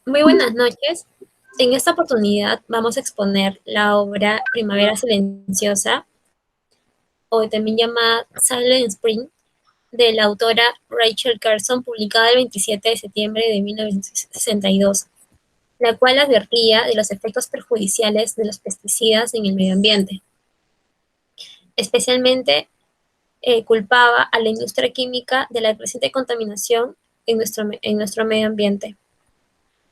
Muy buenas noches. En esta oportunidad vamos a exponer la obra Primavera Silenciosa, o también llamada Silent Spring, de la autora Rachel Carson, publicada el 27 de septiembre de 1962, la cual advertía de los efectos perjudiciales de los pesticidas en el medio ambiente. Especialmente culpaba a la industria química de la creciente contaminación en nuestro medio ambiente.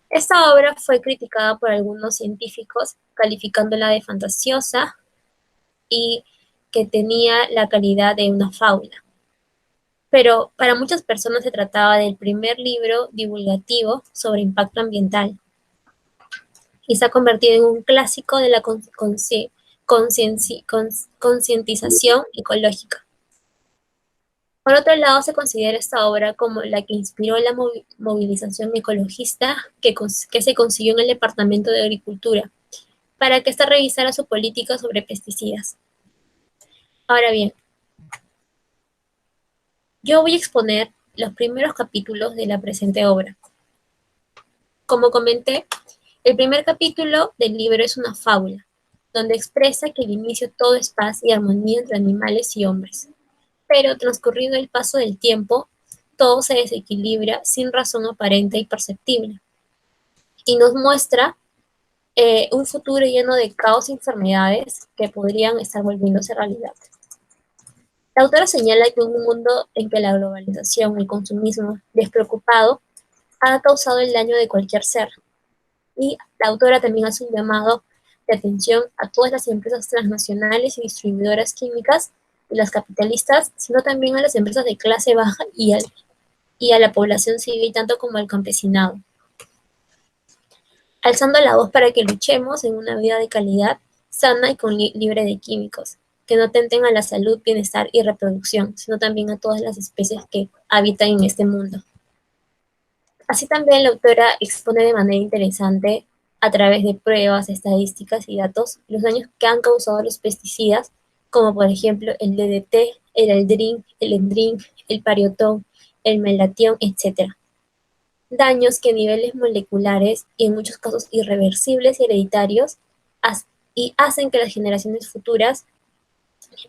Esta obra fue criticada por algunos científicos, calificándola de fantasiosa y que tenía la calidad de una fábula. Pero para muchas personas se trataba del primer libro divulgativo sobre impacto ambiental y se ha convertido en un clásico de la concientización ecológica. Por otro lado, se considera esta obra como la que inspiró la movilización ecologista que se consiguió en el Departamento de Agricultura para que ésta revisara su política sobre pesticidas. Ahora bien, yo voy a exponer los primeros capítulos de la presente obra. Como comenté, el primer capítulo del libro es una fábula, donde expresa que al inicio todo es paz y armonía entre animales y hombres. Pero transcurrido el paso del tiempo, todo se desequilibra sin razón aparente y perceptible. Y nos muestra un futuro lleno de caos y enfermedades que podrían estar volviéndose realidad. La autora señala que un mundo en que la globalización y el consumismo despreocupado ha causado el daño de cualquier ser. Y la autora también hace un llamado de atención a todas las empresas transnacionales y distribuidoras químicas y las capitalistas, sino también a las empresas de clase baja y a la población civil, tanto como al campesinado, alzando la voz para que luchemos en una vida de calidad, sana y libre de químicos, que no atenten a la salud, bienestar y reproducción, sino también a todas las especies que habitan en este mundo. Así también la autora expone de manera interesante, a través de pruebas, estadísticas y datos, los daños que han causado los pesticidas, como por ejemplo el DDT, el Aldrin, el Endrin, el Pariotón, el Melatión, etc. Daños que a niveles moleculares y en muchos casos irreversibles y hereditarios y hacen que las generaciones futuras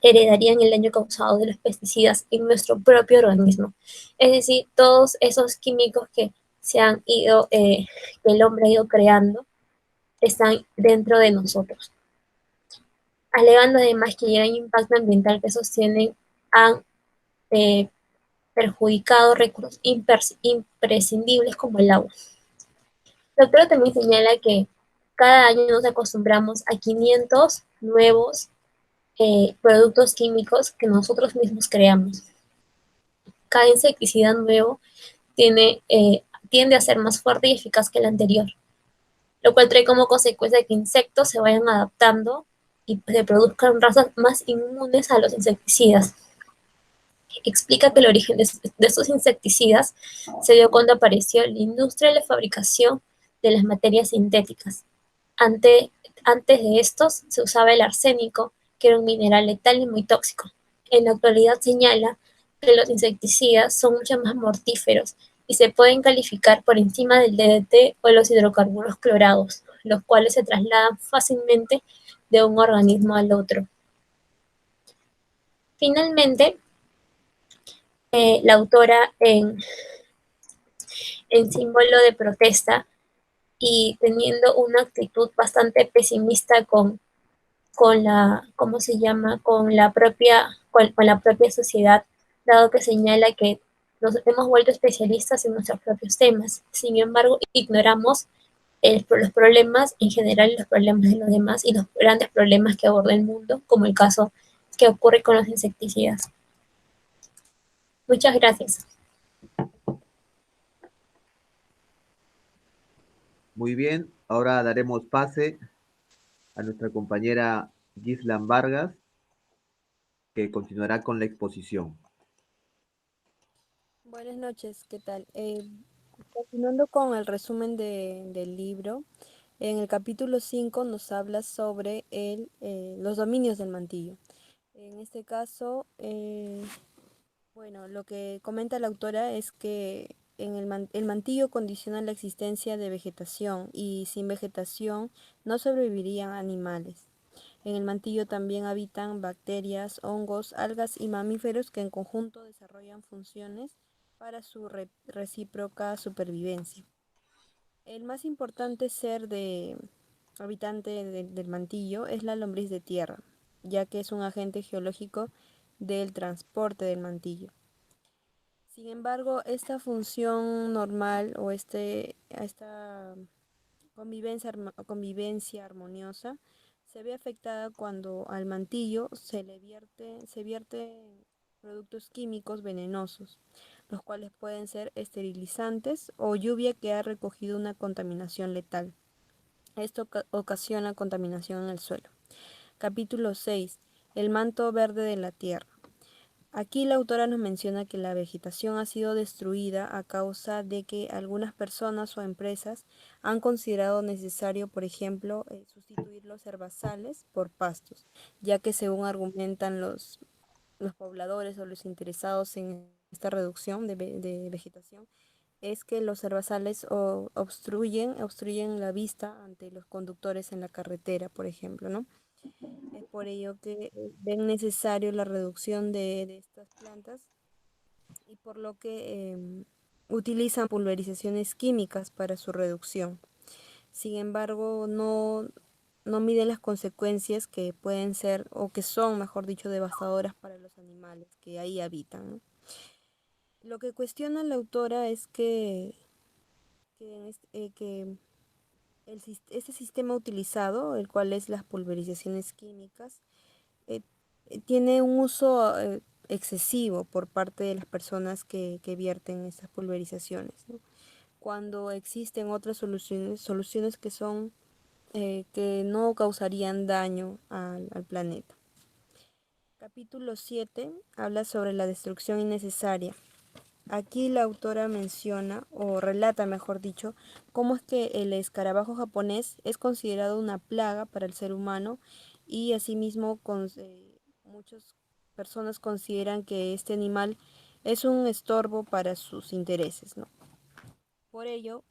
heredarían el daño causado de los pesticidas en nuestro propio organismo. Es decir, todos esos químicos que se han ido, que el hombre ha ido creando, están dentro de nosotros. Alegando además que el gran impacto ambiental que sostienen han eh, perjudicado recursos imprescindibles como el agua. La autora también señala que cada año nos acostumbramos a 500 nuevos productos químicos que nosotros mismos creamos. Cada insecticida nuevo tiende a ser más fuerte y eficaz que el anterior, lo cual trae como consecuencia que insectos se vayan adaptando y se produzcan razas más inmunes a los insecticidas. Explica que el origen de estos insecticidas se dio cuando apareció la industria de la fabricación de las materias sintéticas. Ante, Antes de estos se usaba el arsénico, que era un mineral letal y muy tóxico. En la actualidad señala que los insecticidas son mucho más mortíferos y se pueden calificar por encima del DDT o los hidrocarburos clorados, los cuales se trasladan fácilmente de un organismo al otro. Finalmente, la autora en símbolo de protesta y teniendo una actitud bastante pesimista con la, ¿cómo se llama? Con la propia sociedad, dado que señala que nos hemos vuelto especialistas en nuestros propios temas. Sin embargo, ignoramos los problemas en general y los problemas de los demás y los grandes problemas que aborda el mundo, como el caso que ocurre con los insecticidas. Muchas gracias. Muy bien, ahora daremos pase a nuestra compañera Gislan Vargas, que continuará con la exposición. Buenas noches, ¿qué tal? Continuando con el resumen del libro, en el capítulo 5 nos habla sobre los dominios del mantillo. En este caso, bueno, lo que comenta la autora es que el mantillo condiciona la existencia de vegetación y sin vegetación no sobrevivirían animales. En el mantillo también habitan bacterias, hongos, algas y mamíferos que en conjunto desarrollan funciones para su recíproca supervivencia. El más importante ser habitante del mantillo es la lombriz de tierra, ya que es un agente geológico del transporte del mantillo. Sin embargo, esta función normal o esta convivencia armoniosa se ve afectada cuando al mantillo se vierten productos químicos venenosos, los cuales pueden ser esterilizantes o lluvia que ha recogido una contaminación letal. Esto ocasiona contaminación en el suelo. Capítulo 6. El manto verde de la tierra. Aquí la autora nos menciona que la vegetación ha sido destruida a causa de que algunas personas o empresas han considerado necesario, por ejemplo, sustituir los herbazales por pastos, ya que según argumentan los pobladores o los interesados en esta reducción de vegetación, es que los herbazales obstruyen la vista ante los conductores en la carretera, por ejemplo, ¿no? Es por ello que ven necesario la reducción de estas plantas y por lo que utilizan pulverizaciones químicas para su reducción. Sin embargo, no miden las consecuencias que pueden ser, o que son, mejor dicho, devastadoras para los animales que ahí habitan, ¿no? Lo que cuestiona la autora es que este sistema utilizado, el cual es las pulverizaciones químicas, eh, tiene un uso excesivo por parte de las personas que vierten estas pulverizaciones, ¿no? Cuando existen otras soluciones que son que no causarían daño al planeta. Capítulo 7 habla sobre la destrucción innecesaria. Aquí la autora menciona, o relata mejor dicho, cómo es que el escarabajo japonés es considerado una plaga para el ser humano y asimismo muchas personas consideran que este animal es un estorbo para sus intereses, ¿no? Por ello,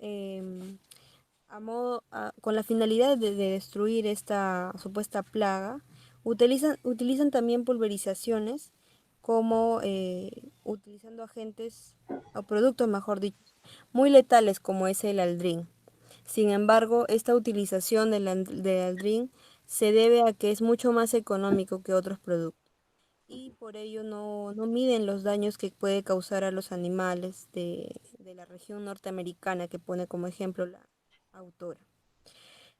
con la finalidad de destruir esta supuesta plaga, utilizan también pulverizaciones como utilizando agentes o productos, mejor dicho, muy letales como es el aldrin. Sin embargo, esta utilización del aldrin se debe a que es mucho más económico que otros productos y por ello no miden los daños que puede causar a los animales de la región norteamericana que pone como ejemplo la autora.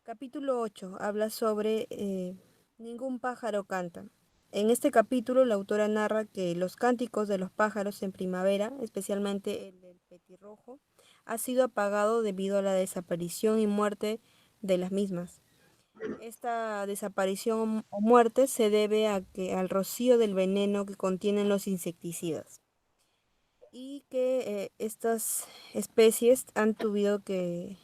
Capítulo 8 habla sobre ningún pájaro canta. En este capítulo la autora narra que los cánticos de los pájaros en primavera, especialmente el del petirrojo, ha sido apagado debido a la desaparición y muerte de las mismas. Esta desaparición o muerte se debe al rocío del veneno que contienen los insecticidas y que estas especies tuvieron que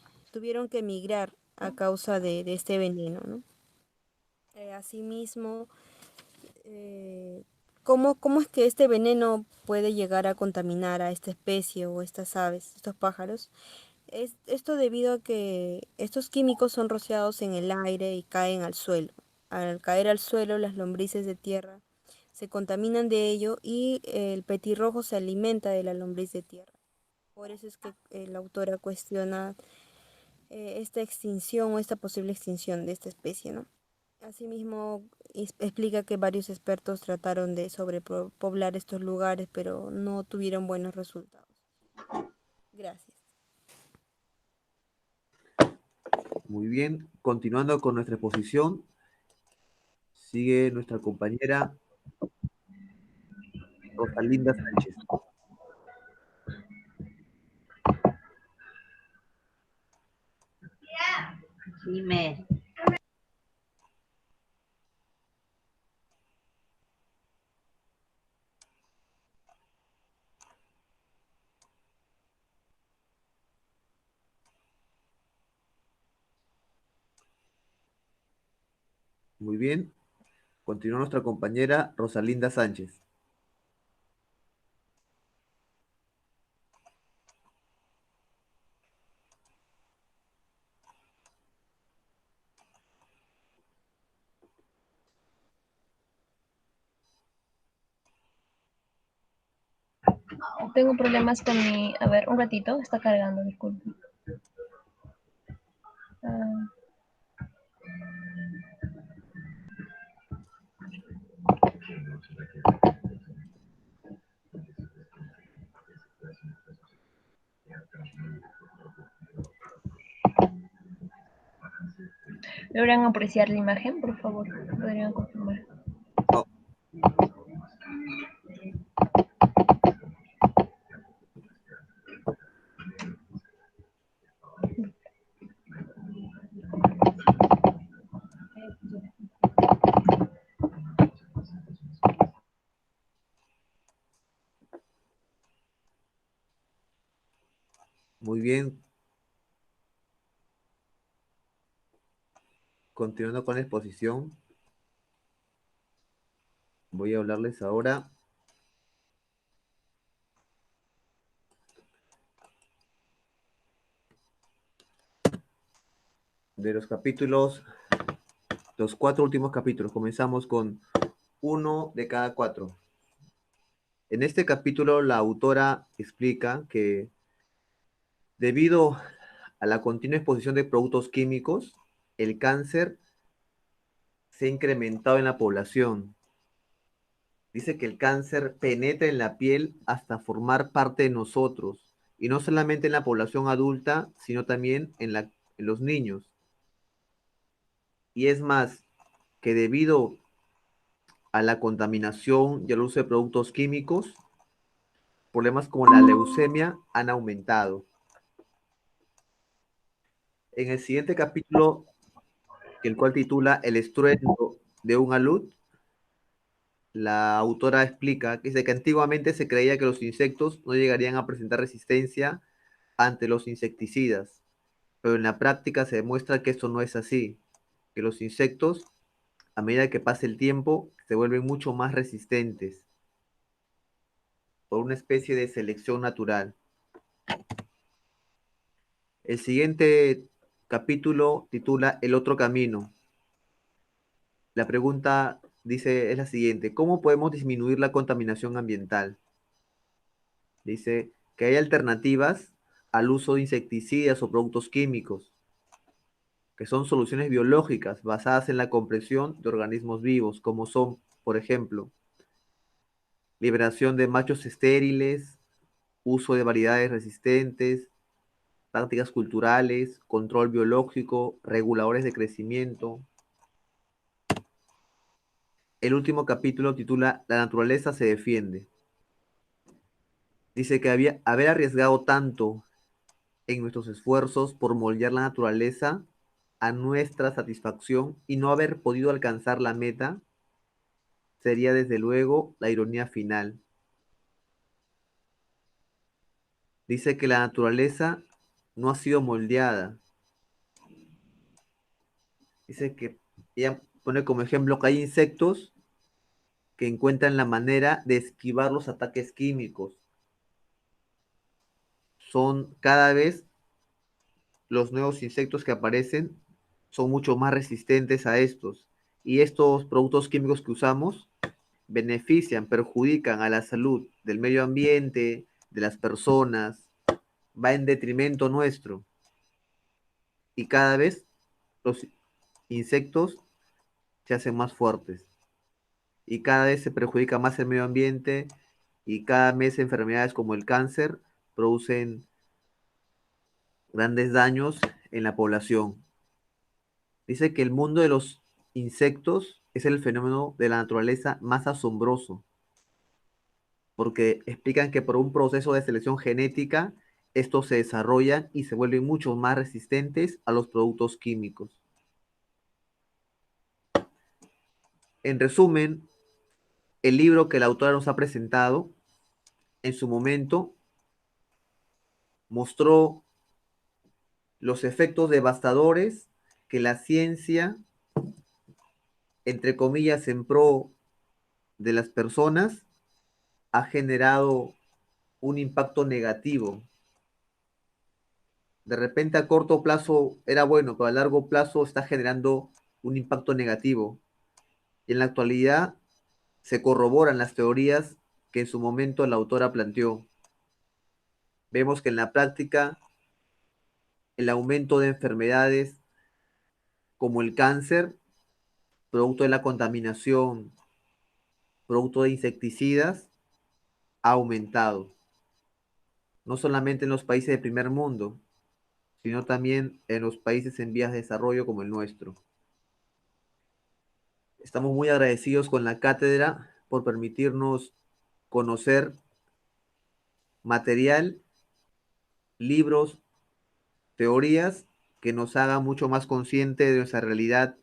migrar a causa de este veneno, ¿no? Asimismo, eh, ¿cómo es que este veneno puede llegar a contaminar a esta especie o estas aves, estos pájaros? Es esto debido a que estos químicos son rociados en el aire y caen al suelo. Al caer al suelo, las lombrices de tierra se contaminan de ello y el petirrojo se alimenta de la lombriz de tierra. Por eso es que la autora cuestiona esta extinción o esta posible extinción de esta especie, ¿no? Asimismo, explica que varios expertos trataron de sobrepoblar estos lugares, pero no tuvieron buenos resultados. Gracias. Muy bien, continuando con nuestra exposición, sigue nuestra compañera Rosalinda Sánchez. Dime. Muy bien, continúa nuestra compañera Rosalinda Sánchez. Tengo problemas con mi... A ver, un ratito, está cargando, disculpe. Ah, ¿logran apreciar la imagen, por favor? ¿Podrían confirmar? Oh, muy bien. Continuando con la exposición, voy a hablarles ahora de los capítulos, los 4 últimos capítulos. Comenzamos con 1 de cada 4. En este capítulo, la autora explica que debido a la continua exposición de productos químicos, el cáncer se ha incrementado en la población. Dice que el cáncer penetra en la piel hasta formar parte de nosotros, y no solamente en la población adulta, sino también en los niños. Y es más, que debido a la contaminación y al uso de productos químicos, problemas como la leucemia han aumentado. En el siguiente capítulo, el cual titula El estruendo de un alud, la autora explica que dice que antiguamente se creía que los insectos no llegarían a presentar resistencia ante los insecticidas, pero en la práctica se demuestra que esto no es así, que los insectos, a medida que pasa el tiempo, se vuelven mucho más resistentes por una especie de selección natural. El siguiente capítulo titula El otro camino. La pregunta dice es la siguiente: ¿cómo podemos disminuir la contaminación ambiental? Dice que hay alternativas al uso de insecticidas o productos químicos, que son soluciones biológicas basadas en la compresión de organismos vivos, como son, por ejemplo, liberación de machos estériles, uso de variedades resistentes, prácticas culturales, control biológico, reguladores de crecimiento. El último capítulo titula La naturaleza se defiende. Dice que haber arriesgado tanto en nuestros esfuerzos por moldear la naturaleza a nuestra satisfacción y no haber podido alcanzar la meta sería desde luego la ironía final. Dice que la naturaleza no ha sido moldeada. Dice que ella pone como ejemplo que hay insectos que encuentran la manera de esquivar los ataques químicos. Son cada vez los nuevos insectos que aparecen son mucho más resistentes a estos. Y estos productos químicos que usamos benefician, perjudican a la salud del medio ambiente, de las personas, va en detrimento nuestro. Y cada vez los insectos se hacen más fuertes. Y cada vez se perjudica más el medio ambiente y cada mes enfermedades como el cáncer producen grandes daños en la población. Dice que el mundo de los insectos es el fenómeno de la naturaleza más asombroso, porque explican que por un proceso de selección genética, estos se desarrollan y se vuelven mucho más resistentes a los productos químicos. En resumen, el libro que la autora nos ha presentado, en su momento, mostró los efectos devastadores que la ciencia, entre comillas, en pro de las personas, ha generado un impacto negativo. De repente a corto plazo era bueno, pero a largo plazo está generando un impacto negativo. Y en la actualidad se corroboran las teorías que en su momento la autora planteó. Vemos que en la práctica el aumento de enfermedades como el cáncer, producto de la contaminación, producto de insecticidas, ha aumentado. No solamente en los países de primer mundo, sino también en los países en vías de desarrollo como el nuestro. Estamos muy agradecidos con la cátedra por permitirnos conocer material, libros, teorías que nos hagan mucho más consciente de nuestra realidad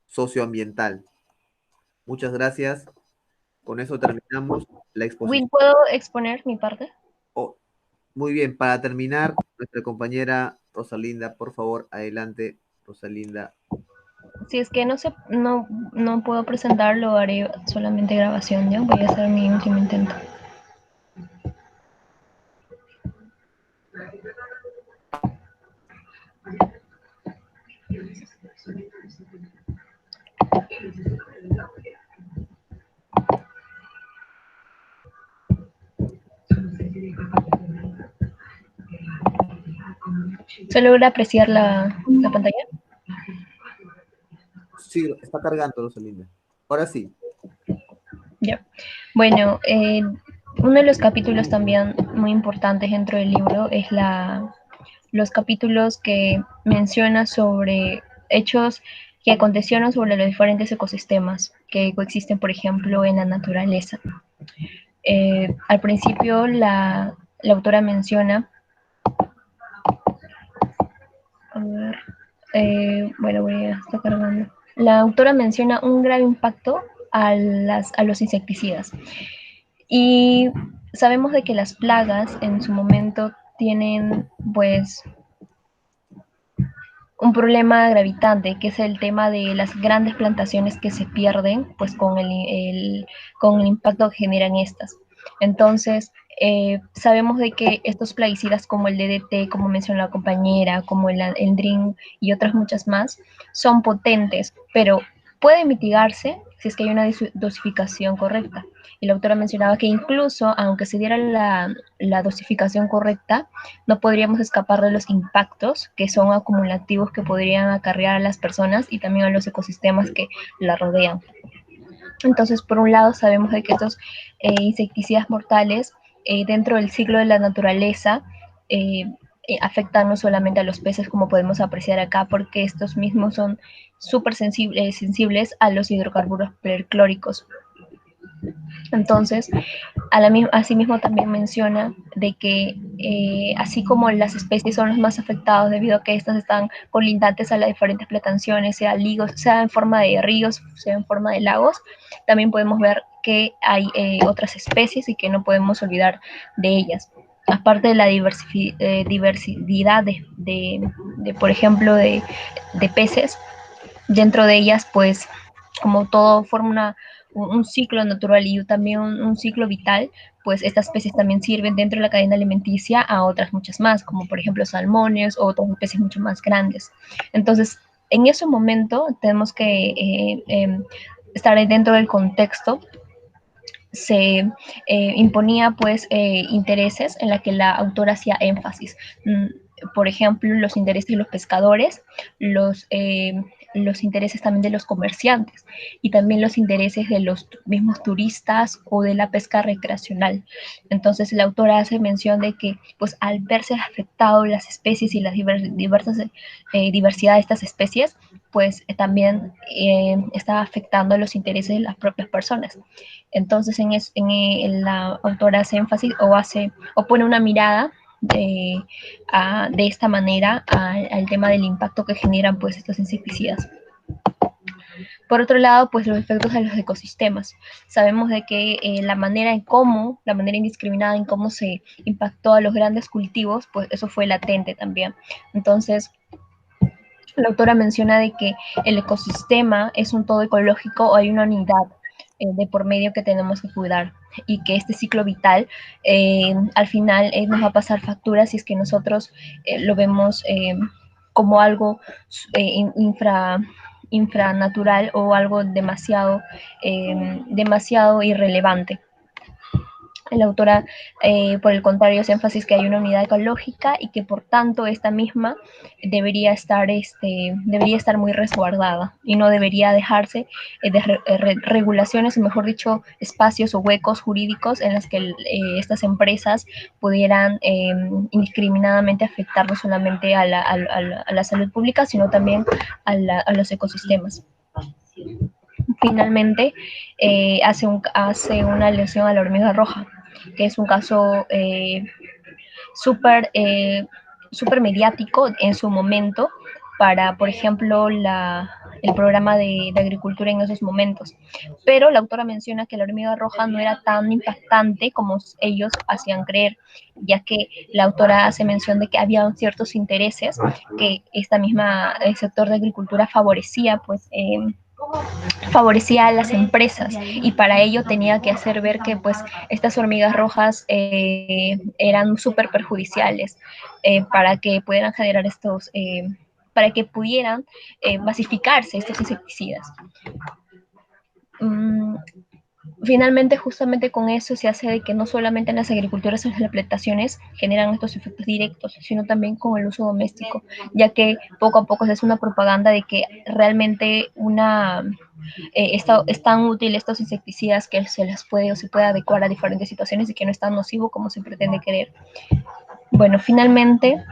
socioambiental. Muchas gracias. Con eso terminamos la exposición. Will, ¿puedo exponer mi parte? Oh, muy bien, para terminar, nuestra compañera Rosalinda, por favor, adelante, Rosalinda. Si es que no puedo presentarlo, haré solamente grabación, ¿ya? Voy a hacer mi último intento. ¿Se logra apreciar la pantalla? Sí, está cargando, Rosalinda. Ahora sí. Ya. Bueno, uno de los capítulos también muy importantes dentro del libro es los capítulos que menciona sobre hechos que acontecieron sobre los diferentes ecosistemas que coexisten, por ejemplo, en la naturaleza. Al principio, la autora menciona, a ver, bueno, voy a estar cargando. La autora menciona un grave impacto a los insecticidas. Y sabemos de que las plagas en su momento tienen, pues, un problema gravitante, que es el tema de las grandes plantaciones que se pierden, pues, con el impacto que generan estas. Entonces, sabemos de que estos plaguicidas como el DDT, como mencionó la compañera, como el DRIN y otras muchas más, son potentes, pero puede mitigarse si es que hay una dosificación correcta. Y la autora mencionaba que incluso, aunque se diera la dosificación correcta, no podríamos escapar de los impactos que son acumulativos que podrían acarrear a las personas y también a los ecosistemas que la rodean. Entonces, por un lado, sabemos de que estos insecticidas mortales dentro del ciclo de la naturaleza afectan no solamente a los peces, como podemos apreciar acá, porque estos mismos son súper sensibles a los hidrocarburos perclóricos. Entonces, asimismo también menciona de que así como las especies son los más afectados debido a que estas están colindantes a las diferentes plantaciones, sea en forma de ríos, sea en forma de lagos, también podemos ver que hay otras especies y que no podemos olvidar de ellas. Aparte de la diversidad por ejemplo, de peces, dentro de ellas, pues, como todo forma un ciclo natural y también un ciclo vital, pues estas especies también sirven dentro de la cadena alimenticia a otras muchas más, como por ejemplo salmones o otras especies mucho más grandes. Entonces, en ese momento tenemos que estar dentro del contexto. Se imponía pues intereses en la que la autora hacía énfasis. Por ejemplo, los intereses de los pescadores, los intereses también de los comerciantes y también los intereses de los mismos turistas o de la pesca recreacional. Entonces, la autora hace mención de que, pues, al verse afectado las especies y las diversidad de estas especies, pues también está afectando los intereses de las propias personas. Entonces, la autora hace énfasis o pone una mirada de esta manera al tema del impacto que generan pues estos insecticidas. Por otro lado, pues los efectos a los ecosistemas. Sabemos de que la manera indiscriminada en cómo se impactó a los grandes cultivos, pues eso fue latente también. Entonces, la autora menciona de que el ecosistema es un todo ecológico o hay una unidad de por medio que tenemos que cuidar y que este ciclo vital al final nos va a pasar facturas si es que nosotros lo vemos como algo infranatural o algo demasiado irrelevante. La autora, por el contrario, hace énfasis que hay una unidad ecológica y que por tanto esta misma debería estar muy resguardada y no debería dejarse de regulaciones, o mejor dicho, espacios o huecos jurídicos en los que estas empresas pudieran indiscriminadamente afectar no solamente a la salud pública, sino también a los ecosistemas. Finalmente, hace una alusión a la hormiga roja, que es un caso súper súper mediático en su momento para, por ejemplo, el programa de agricultura en esos momentos. Pero la autora menciona que la hormiga roja no era tan impactante como ellos hacían creer, ya que la autora hace mención de que había ciertos intereses que esta misma el sector de agricultura favorecía a las empresas y para ello tenía que hacer ver que pues estas hormigas rojas eran súper perjudiciales para que pudieran generar para que pudieran masificarse estos insecticidas. Finalmente, justamente con eso se hace de que no solamente en las agriculturas o en las plantaciones generan estos efectos directos, sino también con el uso doméstico, ya que poco a poco se hace una propaganda de que realmente es tan útil estos insecticidas que se las puede o se puede adecuar a diferentes situaciones y que no es tan nocivo como se pretende creer. Bueno, finalmente,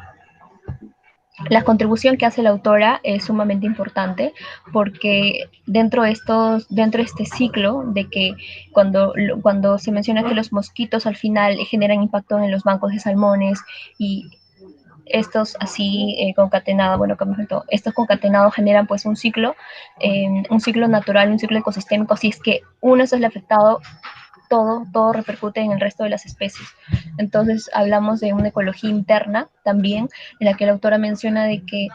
la contribución que hace la autora es sumamente importante porque dentro de este ciclo de que cuando se menciona que los mosquitos al final generan impacto en los bancos de salmones y estos así concatenados, bueno, estos concatenados generan pues un ciclo natural, un ciclo ecosistémico, si es que uno es el afectado, todo repercute en el resto de las especies. Entonces hablamos de una ecología interna también, en la que la autora menciona de que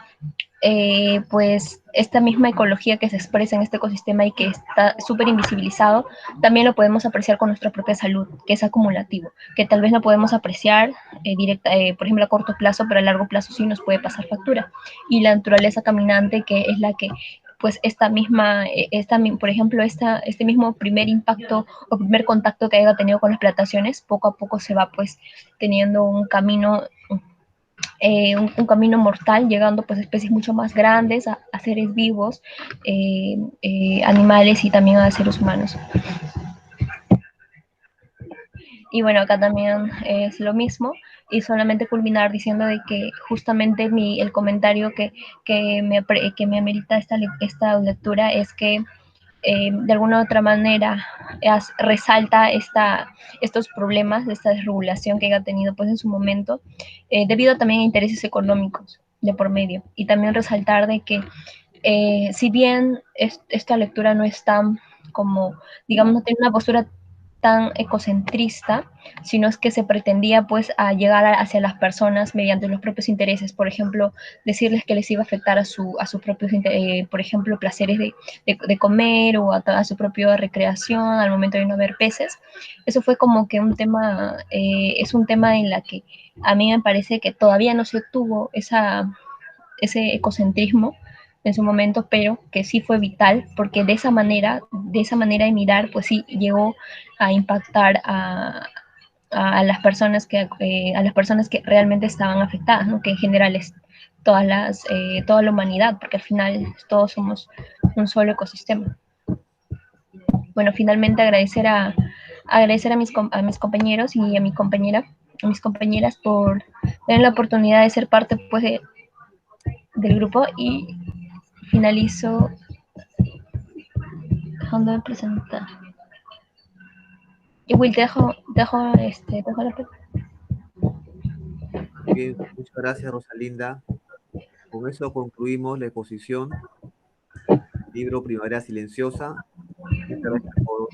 pues esta misma ecología que se expresa en este ecosistema y que está súper invisibilizado, también lo podemos apreciar con nuestra propia salud, que es acumulativo, que tal vez no podemos apreciar por ejemplo, a corto plazo, pero a largo plazo sí nos puede pasar factura. Y la naturaleza caminante, que es la que pues por ejemplo, este mismo primer impacto o primer contacto que haya tenido con las plantaciones, poco a poco se va pues teniendo un camino mortal, llegando pues a especies mucho más grandes, a seres vivos, animales y también a seres humanos. Y bueno, acá también es lo mismo y solamente culminar diciendo de que justamente el comentario que me amerita esta lectura es que de alguna u otra manera resalta estos problemas, esta desregulación que haya tenido pues en su momento, debido también a intereses económicos de por medio. Y también resaltar de que si bien esta lectura no es tan como, digamos, no tiene una postura tan ecocentrista, sino es que se pretendía pues a llegar hacia las personas mediante los propios intereses, por ejemplo, decirles que les iba a afectar a sus propios, por ejemplo, placeres de comer o a su propia recreación al momento de no ver peces. Eso fue como que es un tema en la que a mí me parece que todavía no se obtuvo ese ecocentrismo en su momento, pero que sí fue vital, porque de esa manera de mirar, pues sí llegó a impactar a las personas que realmente estaban afectadas, ¿no? Que en general es toda la humanidad, porque al final todos somos un solo ecosistema. Bueno, finalmente agradecer a mis compañeros y a mis compañeras por tener la oportunidad de ser parte pues del grupo y finalizo dejando de presentar. Y Will, te dejo la palabra. Bien, muchas gracias, Rosalinda. Con eso concluimos la exposición. Libro Primavera Silenciosa. Muchas gracias por